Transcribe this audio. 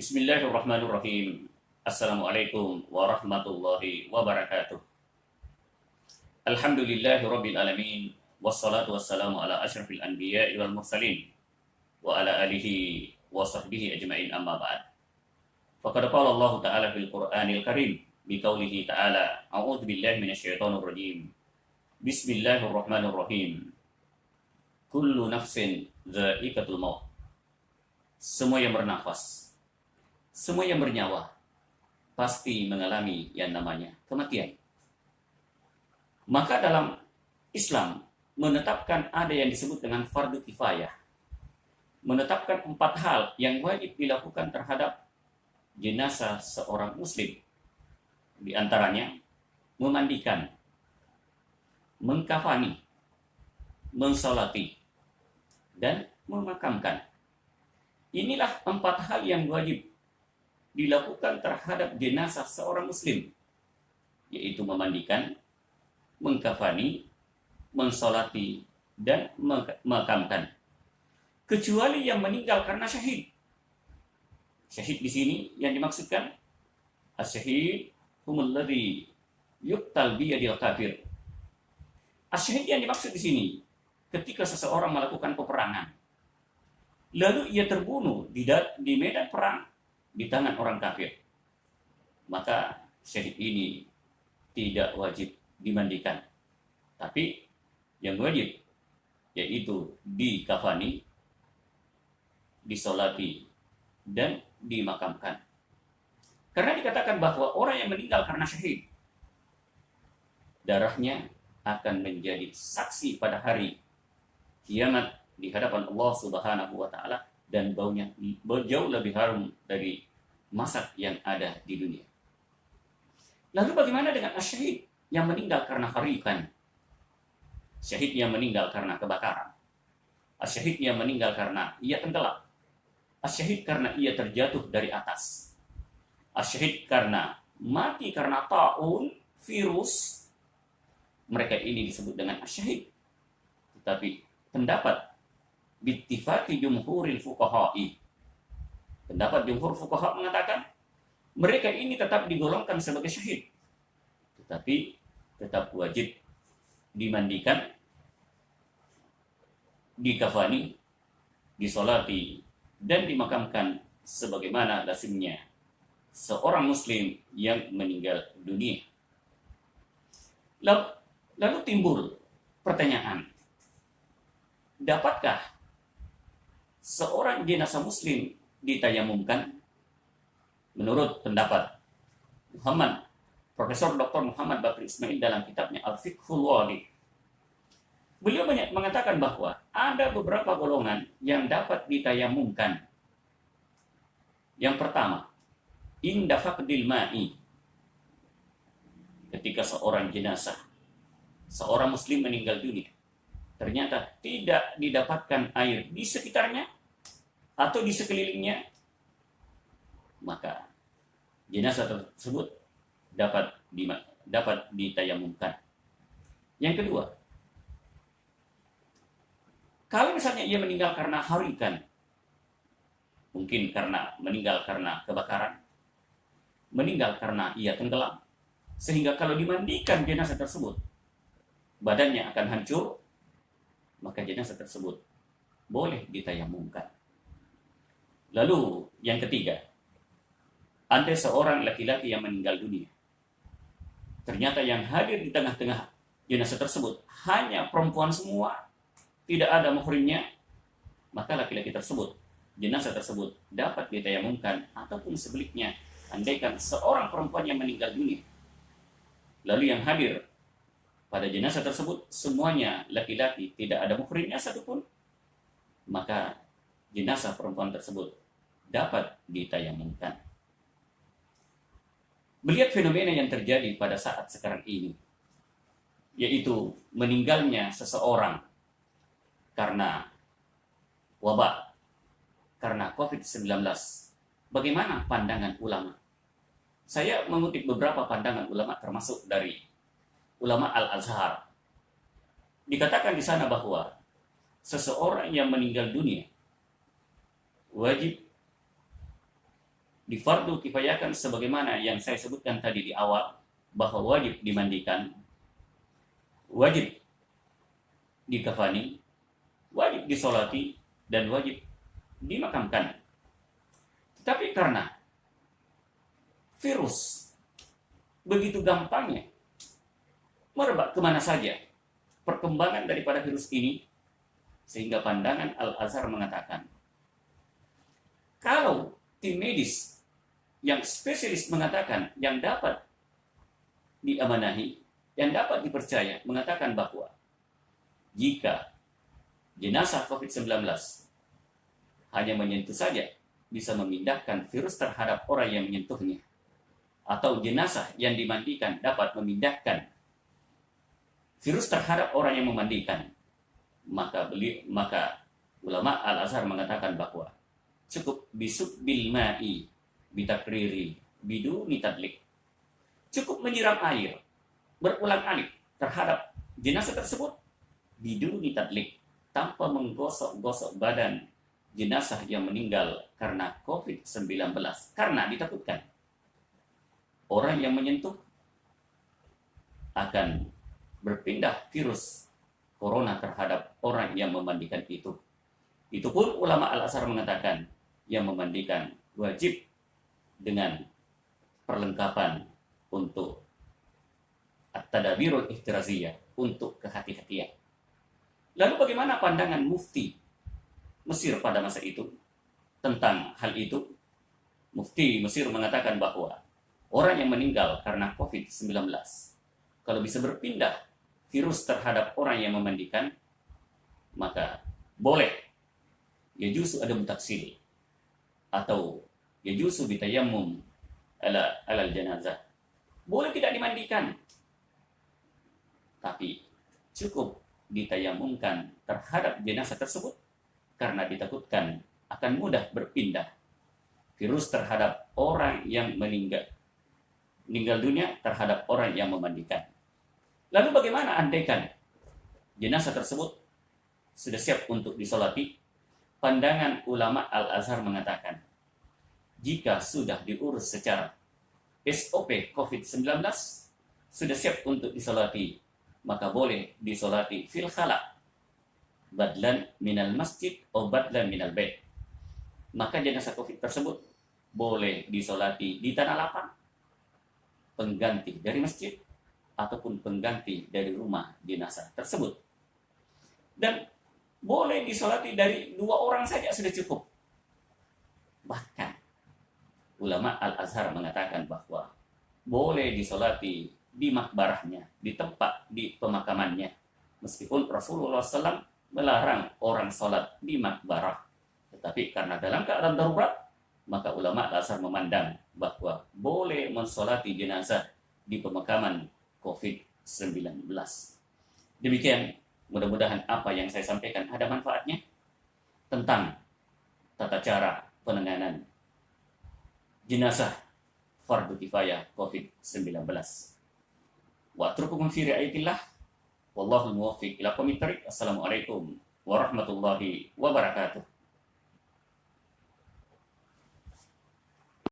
Bismillahirrahmanirrahim. Assalamualaikum warahmatullahi wabarakatuh. Alhamdulillahi rabbil alamin. Wassalatu wassalamu ala asyrafil anbiya'i wal mursalin. Wa ala alihi wa sahbihi ajma'in amma ba'd. Faqad qala Allah ta'ala fil Qur'anil Karim biqaulihi ta'ala a'udzu billahi minasyaitonir rajim. Bismillahirrahmanirrahim. Kullu nafsin dha'iqatul maut. Semua yang bernafas, semua yang bernyawa pasti mengalami yang namanya kematian. Maka dalam Islam menetapkan ada yang disebut dengan fardu kifayah. Menetapkan 4 hal yang wajib dilakukan terhadap jenazah seorang muslim. Di antaranya memandikan, mengkafani, mensolati, dan memakamkan. Inilah 4 hal yang wajib dilakukan terhadap jenazah seorang muslim, yaitu memandikan, mengkafani, mensolati, dan memakamkan. Kecuali yang meninggal karena syahid. Syahid di sini yang dimaksudkan as-syahid humul ladzi yuqtal biyadil kafir. As-syahid yang dimaksud di sini ketika seseorang melakukan peperangan, lalu ia terbunuh di medan perang di tangan orang kafir, maka syahid ini tidak wajib dimandikan, tapi yang wajib yaitu dikafani, disolati, dan dimakamkan. Karena dikatakan bahwa orang yang meninggal karena syahid, darahnya akan menjadi saksi pada hari kiamat di hadapan Allah Subhanahu wa taala, dan baunya jauh lebih harum dari masak yang ada di dunia. Lalu bagaimana dengan asyhid yang meninggal karena harikan? Syahid yang meninggal karena kebakaran. Asyhid yang meninggal karena ia tenggelam. Asyhid karena ia terjatuh dari atas. Asyhid karena mati karena taun, virus. Mereka ini disebut dengan asyhid. Tetapi pendapat bittifaqi jumhuril fuqaha'i, pendapat jumhur fuqaha mengatakan mereka ini tetap digolongkan sebagai syahid, tetapi tetap wajib dimandikan, dikafani, disolati, dan dimakamkan sebagaimana lazimnya seorang muslim yang meninggal dunia. Lalu timbul pertanyaan, dapatkah seorang jenazah muslim ditayamumkan? Menurut pendapat Profesor Dr. Muhammad Bakri Ismail dalam kitabnya Al-Fiqhul Wadi, beliau banyak mengatakan bahwa ada beberapa golongan yang dapat ditayamumkan. Yang pertama, inda faqdil ma'i, ketika seorang jenazah, seorang muslim meninggal dunia, ternyata tidak didapatkan air di sekitarnya atau di sekelilingnya, maka jenazah tersebut dapat ditayamumkan. Yang kedua, kalau misalnya ia meninggal karena harikan, mungkin karena meninggal karena kebakaran, meninggal karena ia tenggelam, sehingga kalau dimandikan jenazah tersebut badannya akan hancur, maka jenazah tersebut boleh ditayamumkan. Lalu yang ketiga, ada seorang laki-laki yang meninggal dunia, ternyata yang hadir di tengah-tengah jenazah tersebut hanya perempuan semua, tidak ada muhrimnya, maka laki-laki tersebut, jenazah tersebut dapat ditayamumkan. Ataupun sebaliknya, andaikan seorang perempuan yang meninggal dunia, lalu yang hadir pada jenazah tersebut semuanya laki-laki, tidak ada muhrimnya satupun, maka jenazah perempuan tersebut dapat ditayamumkan. Melihat fenomena yang terjadi pada saat sekarang ini, yaitu meninggalnya seseorang karena wabah, karena COVID-19, bagaimana pandangan ulama? Saya mengutip beberapa pandangan ulama, termasuk dari ulama Al-Azhar. Dikatakan di sana bahwa seseorang yang meninggal dunia wajib difardu kifayakan sebagaimana yang saya sebutkan tadi di awal, bahwa wajib dimandikan, wajib dikafani, wajib disolati, dan wajib dimakamkan. Tetapi karena virus begitu gampangnya merebak kemana saja perkembangan daripada virus ini, sehingga pandangan Al-Azhar mengatakan, kalau tim medis yang spesialis mengatakan, yang dapat diamanahi, yang dapat dipercaya, mengatakan bahwa jika jenazah COVID-19 hanya menyentuh saja, bisa memindahkan virus terhadap orang yang menyentuhnya, atau jenazah yang dimandikan dapat memindahkan virus terhadap orang yang memandikan, maka ulama Al-Azhar mengatakan bahwa cukup bisubbil ma'i bitakriri biduni tadlik, cukup menyiram air berulang-alik terhadap jenazah tersebut biduni tadlik, tanpa menggosok-gosok badan jenazah yang meninggal karena COVID-19, karena ditakutkan orang yang menyentuh akan berpindah virus corona terhadap orang yang memandikan itu. Itu pun ulama Al-Azhar mengatakan yang memandikan wajib dengan perlengkapan untuk at-tadabirul ihtiraziyah, untuk kehati-hatian. Lalu bagaimana pandangan mufti Mesir pada masa itu tentang hal itu? Mufti Mesir mengatakan bahwa orang yang meninggal karena COVID-19, kalau bisa berpindah virus terhadap orang yang memandikan, maka boleh yajuzu ada mutaksil, atau yajuzu bitayammum alal janazah, boleh tidak dimandikan, tapi cukup ditayamumkan terhadap jenazah tersebut, karena ditakutkan akan mudah berpindah virus terhadap orang yang meninggal dunia terhadap orang yang memandikan. Lalu bagaimana andaikan jenazah tersebut sudah siap untuk disolati? Pandangan ulama Al-Azhar mengatakan, jika sudah diurus secara SOP COVID-19, sudah siap untuk disolati, maka boleh disolati fil khala, badlan minal masjid atau badlan minal bait. Maka jenazah COVID tersebut boleh disolati di tanah lapang, pengganti dari masjid, ataupun pengganti dari rumah jenazah tersebut. Dan boleh disolati dari 2 orang saja sudah cukup. Bahkan ulama Al-Azhar mengatakan bahwa boleh disolati di makbarahnya, di tempat di pemakamannya, meskipun Rasulullah SAW melarang orang sholat di makbarah. Tetapi karena dalam keadaan darurat, maka ulama Al-Azhar memandang bahwa boleh mensolati jenazah di pemakaman COVID-19. Demikian, mudah-mudahan apa yang saya sampaikan ada manfaatnya tentang tata cara penanganan jenazah fardu kifayah COVID-19. Wa atrukukum fi ri'ayatillah, wallahu muwaffiq ila aqwamit thariq. Assalamualaikum warahmatullahi wabarakatuh.